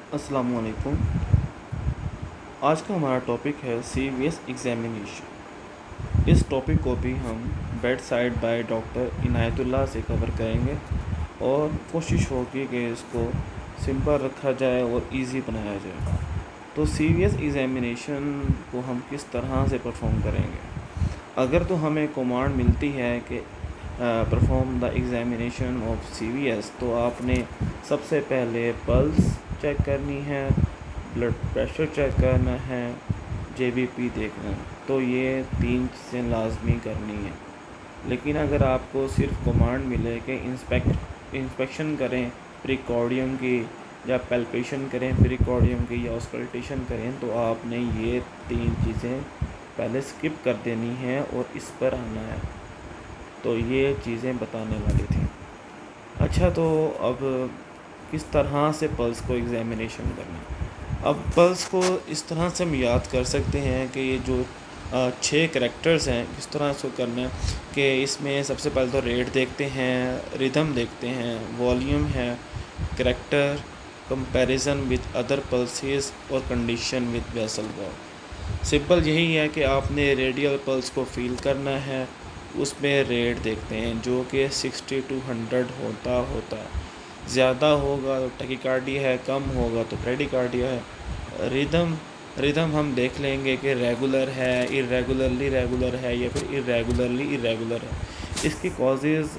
अस्सलामुअलैकुम। आज का हमारा टॉपिक है सीवीएस एग्ज़ामिनेशन। इस टॉपिक को भी हम bed side by doctor Inayatullah से कवर करेंगे और कोशिश होगी कि इसको सिंपल रखा जाए और इजी बनाया जाए। तो सीवीएस एग्ज़ामिनेशन को हम किस तरह से परफॉर्म करेंगे? अगर तो हमें कमांड मिलती है कि perform the examination of CVS, तो आपने सबसे पहले पल्स चेक करनी है, ब्लड प्रेशर चेक करना है, जेबीपी देखना है। तो ये 3 चीज़ें लाजमी करनी है। लेकिन अगर आपको सिर्फ कमांड मिले कि इंस्पेक्शन करें प्रिकॉर्डियम की, या पैल्पेशन करें प्रिकॉर्डियम की, या ऑस्कल्टेशन करें, तो आपने ये 3 चीज़ें पहले स्किप कर देनी है और इस पर आना है। तो ये चीज़ें बताने वाली थी। अच्छा, तो अब किस तरह से पल्स को एग्ज़ामिनेशन करना है? अब पल्स को इस तरह से हम याद कर सकते हैं कि ये जो 6 करैक्टर्स हैं, किस तरह इसको करना है कि इसमें सबसे पहले तो रेट देखते हैं, रिदम देखते हैं, वॉल्यूम है, character, comparison with other pulses और condition with vessel wall. Simple यही है कि आपने रेडियल पल्स को फील करना है, उसमें रेट देखते हैं जो कि 60 to 100 होता है। ज़्यादा होगा तो टैकीकार्डिया है, कम होगा तो ब्रेडिकार्डिया है। रिदम हम देख लेंगे कि रेगुलर है, इरेगुलरली रेगुलर है, या फिर इरेगुलरली इरेगुलर है। इसकी कॉजेज़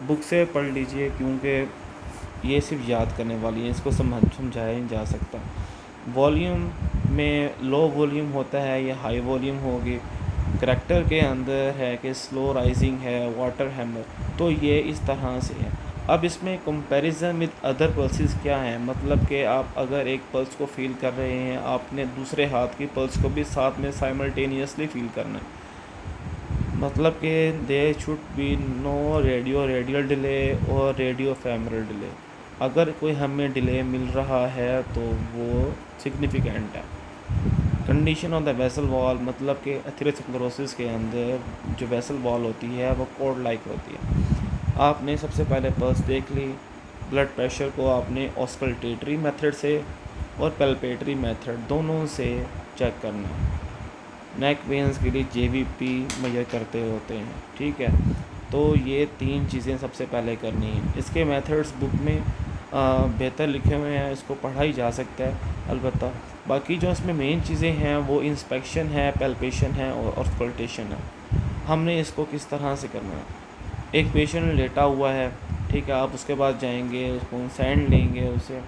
बुक से पढ़ लीजिए, क्योंकि ये सिर्फ याद करने वाली है, इसको समझाया नहीं जा सकता। वॉल्यूम में लो वॉल्यूम होता है या हाई वॉल्यूम होगी। करैक्टर के अंदर है कि स्लो राइजिंग है, वाटर हैमर। तो ये इस तरह से है। अब इसमें कंपैरिजन विद अदर पल्सेस क्या है, मतलब कि आप अगर एक पल्स को फील कर रहे हैं, आपने दूसरे हाथ की पल्स को भी साथ में साइमल्टेनियसली फील करना है। मतलब कि they should be no radio radial delay और रेडियो फेमरल डिले। अगर कोई हमें डिले मिल रहा है तो वो सिग्निफिकेंट है। Condition of the vessel wall, मतलब कि एथेरोस्क्लेरोसिस के अंदर जो वेसल वॉल होती है वो कोड लाइक होती है। आपने सबसे पहले पल्स देख ली। ब्लड प्रेशर को आपने ऑस्कल्टेटरी मेथड से और पैल्पेटरी मेथड दोनों से चेक करना है। नेक वेंस के लिए जेवीपी मेजर करते होते हैं, ठीक है। तो ये 3 चीज़ें सबसे पहले करनी है। इसके मेथड्स बुक में बेहतर लिखे हुए हैं, इसको पढ़ा ही जा सकता है अलबत्ता। बाकी जो इसमें मेन चीज़ें हैं वो इंस्पेक्शन है, पैल्पेशन है और ऑस्कल्टेशन है। हमने इसको किस तरह से करना है? एक पेशेंट लेटा हुआ है, ठीक है, आप उसके पास जाएंगे, उसको सैंड लेंगे उसे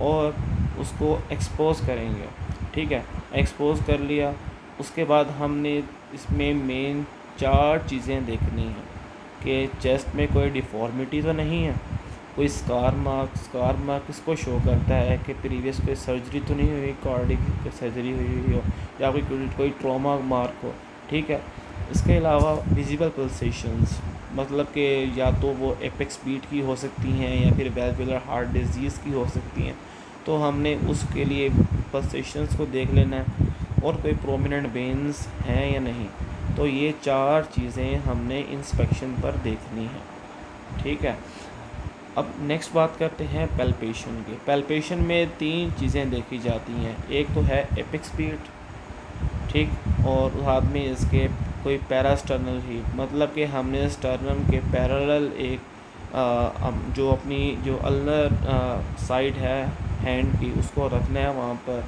और उसको एक्सपोज करेंगे, ठीक है। एक्सपोज कर लिया, उसके बाद हमने इसमें मेन 4 चीज़ें देखनी हैं कि चेस्ट में कोई डिफ़ॉर्मिटी तो नहीं है, कोई स्कार मार्क इसको शो करता है कि प्रीवियस कोई सर्जरी तो नहीं हुई, कार्डिक सर्जरी हुई हो, या कोई ट्रॉमा मार्क हो, ठीक है। इसके अलावा विजिबल पल्सेशंस, मतलब कि या तो वो एपेक्स बीट की हो सकती हैं या फिर वैल्वुलर हार्ट डिजीज़ की हो सकती हैं। तो हमने उसके लिए पल्सेशंस को देख लेना है और कोई प्रोमिनेंट वेन्स हैं या नहीं। तो ये 4 चीज़ें हमने इंस्पेक्शन पर देखनी है, ठीक है। अब नेक्स्ट बात करते हैं पैल्पेशन की। पैल्पेशन में 3 चीज़ें देखी जाती हैं। एक तो है एपेक्स बीट, ठीक, और साथ में इसके कोई पैरास्टर्नल हीट, मतलब कि हमने स्टर्नम के पैरेलल एक जो अपनी जो अल्नर साइड है हैंड की, उसको रखना है वहाँ पर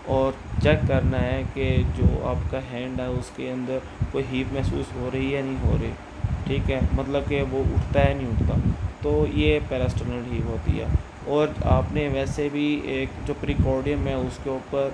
और चेक करना है कि जो आपका हैंड है उसके अंदर कोई हीप महसूस हो रही है नहीं हो रही, ठीक है, मतलब कि वो उठता है नहीं उठता। तो ये पैरास्टर्नल हीप होती है। और आपने वैसे भी एक जो प्रिकॉर्डियम है उसके ऊपर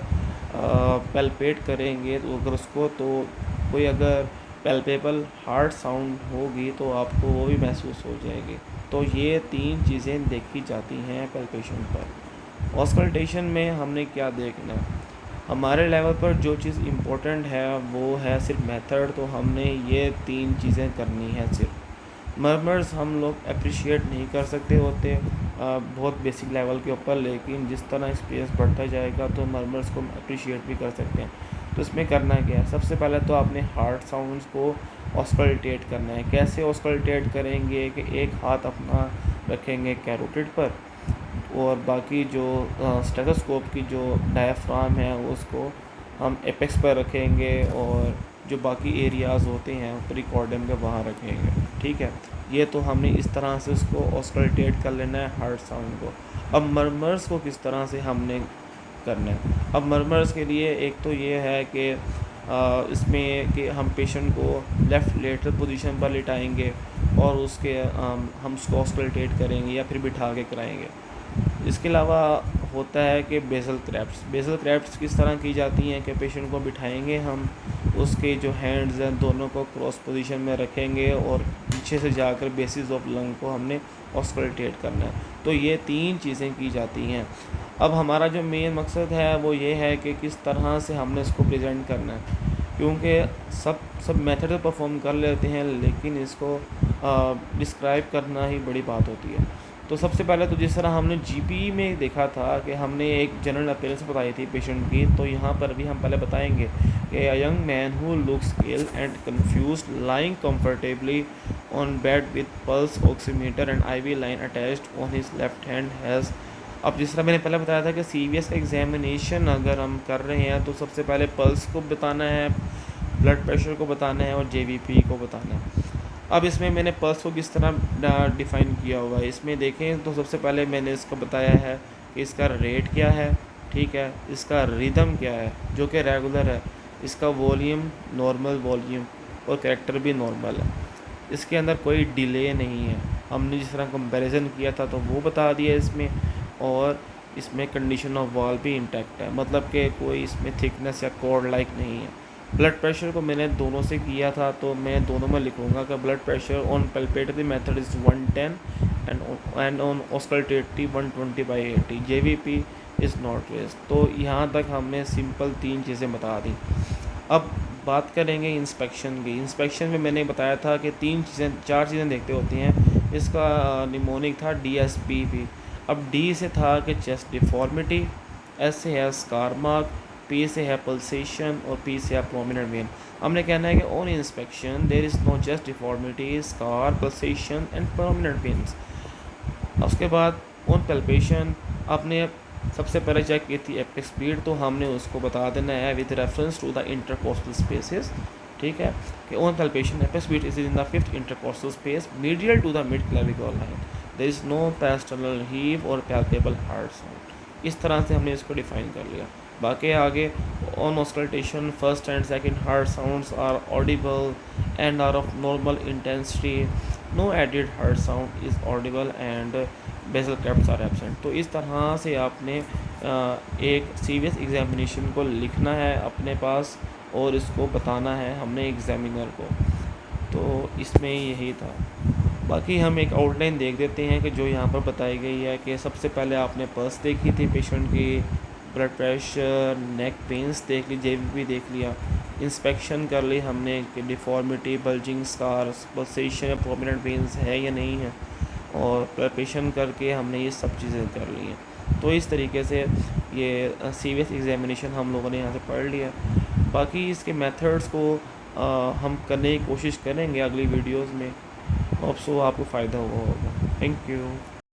पैल्पेट करेंगे, तो अगर उसको तो कोई अगर पैल्पेबल हार्ट साउंड होगी तो आपको वो भी महसूस हो जाएगी। तो ये 3 चीज़ें देखी जाती हैं पैल्पेशन पर। ऑस्कल्टेशन में हमने क्या देखना है? हमारे लेवल पर जो चीज़ इम्पोर्टेंट है वो है सिर्फ मेथड, तो हमने ये 3 चीज़ें करनी है सिर्फ। मर्मर्स हम लोग अप्रिशिएट नहीं कर सकते होते बहुत बेसिक लेवल के ऊपर, लेकिन जिस तरह एक्सपीरियंस बढ़ता जाएगा तो मर्मर्स को हम अप्रिशिएट भी कर सकते हैं। तो इसमें करना क्या है? सबसे पहले तो आपने हार्ट साउंड्स को ऑस्कल्टेट करना है। कैसे ऑस्कल्टेट करेंगे कि एक हाथ अपना रखेंगे कैरोटिड पर, और बाकी जो स्टेथोस्कोप की जो डायफ्राम है उसको हम एपेक्स पर रखेंगे और जो बाकी एरियाज़ होते हैं प्रिकॉर्डियम के वहाँ रखेंगे। ठीक है, ये तो हमने इस तरह से उसको ऑस्कल्टेट कर लेना है हार्ट साउंड को। अब मर्मर्स को किस तरह से हमने करना है। अब मर्मर्स के लिए एक तो ये है कि इसमें कि हम पेशेंट को लेफ़्ट लेटरल पोजीशन पर लिटाएंगे और उसके हम उसको ऑस्कल्टेट करेंगे या फिर बिठा के कराएंगे। इसके अलावा होता है कि बेसल क्रैप्स किस तरह की जाती हैं कि पेशेंट को बिठाएंगे हम, उसके जो हैंड्स हैं दोनों को क्रॉस पोजीशन में रखेंगे और पीछे से जाकर बेसिस ऑफ लंग को हमने ऑस्कल्टेट करना है। तो ये 3 चीज़ें की जाती हैं। अब हमारा जो मेन मकसद है वो ये है कि किस तरह से हमने इसको प्रेजेंट करना है, क्योंकि सब मेथड तो परफॉर्म कर लेते हैं लेकिन इसको डिस्क्राइब करना ही बड़ी बात होती है। तो सबसे पहले तो जिस तरह हमने जीपी में देखा था कि हमने एक जनरल अपीयरेंस बताई थी पेशेंट की, तो यहाँ पर भी हम पहले बताएंगे कि a young man who looks ill and confused lying comfortably on bed with pulse oximeter and IV line attached on his left hand has. अब जिस तरह मैंने पहले बताया था कि सीवीएस एग्जामिनेशन अगर हम कर रहे हैं तो सबसे पहले पल्स को बताना है, ब्लड प्रेशर को बताना है और जेवीपी को बताना है। अब इसमें मैंने पल्स को किस तरह डिफ़ाइन किया हुआ है, इसमें देखें तो सबसे पहले मैंने इसको बताया है कि इसका रेट क्या है, ठीक है, इसका रिदम क्या है जो कि रेगुलर है, इसका वॉल्यूम नॉर्मल वॉल्यूम और कैरेक्टर भी नॉर्मल है, इसके अंदर कोई डिले नहीं है। हमने जिस तरह कंपैरिजन किया था तो वो बता दिया इसमें, और इसमें कंडीशन ऑफ वॉल भी इंटैक्ट है, मतलब कि कोई इसमें थिकनेस या कॉर्ड लाइक नहीं है। ब्लड प्रेशर को मैंने दोनों से किया था तो मैं दोनों में लिखूँगा कि blood pressure on palpatory method is 110 and on auscultatory 120/80, JVP is not raised. तो यहाँ तक हमने सिंपल 3 चीज़ें बता दी। अब बात करेंगे इंस्पेक्शन की। इंस्पेक्शन में मैंने बताया था कि 4 चीज़ें देखते होती हैं। इसका निमोनिक था DSPP। अब डी से था कि चेस्ट डिफॉर्मिटी, एस से है स्कार मार्क, पी से है पल्सेशन और पी से है प्रोमिनेंट वेन। हमने कहना है कि on inspection there is no chest deformity, scar, pulsation and prominent veins. उसके बाद ऑन पैल्पेशन आपने सबसे पहले चेक की थी एपिक स्पीड, तो हमने उसको बता देना है with reference to the intercostal spaces. ठीक है, कि on palpation apex beat is in the 5th intercostal space medial to the mid clavicular line, there is no parasternal heave और पैल्पेबल हार्ट साउंड। इस तरह से हमने इसको डिफाइन कर लिया। बाकी आगे on auscultation first and second heart sounds are audible and are of normal intensity, no added heart sound is audible and basal crepts are absent. तो इस तरह से आपने एक सीवीएस एग्जामिनेशन को लिखना है अपने पास और इसको बताना है हमने एग्जामिनर को। तो इसमें यही था। बाकी हम एक आउटलाइन देख देते हैं कि जो यहाँ पर बताई गई है कि सबसे पहले आपने पल्स देखी थी पेशेंट की, ब्लड प्रेशर, नेक पेंस देख ली, जेवीपी देख लिया, इंस्पेक्शन कर ली हमने कि डिफॉर्मिटी, बल्जिंग स्कार्स, पल्सेशन या प्रोमिनेंट वेन्स है या नहीं है, और पैल्पेशन करके हमने ये सब चीज़ें कर ली हैं। तो इस तरीके से ये सीवीएस एग्जामिनेशन हम लोगों ने यहाँ से पढ़ लिया। बाकी इसके मेथड्स को हम करने की कोशिश करेंगे अगली वीडियोस में। होप सो आपको फ़ायदा हुआ होगा। Thank you.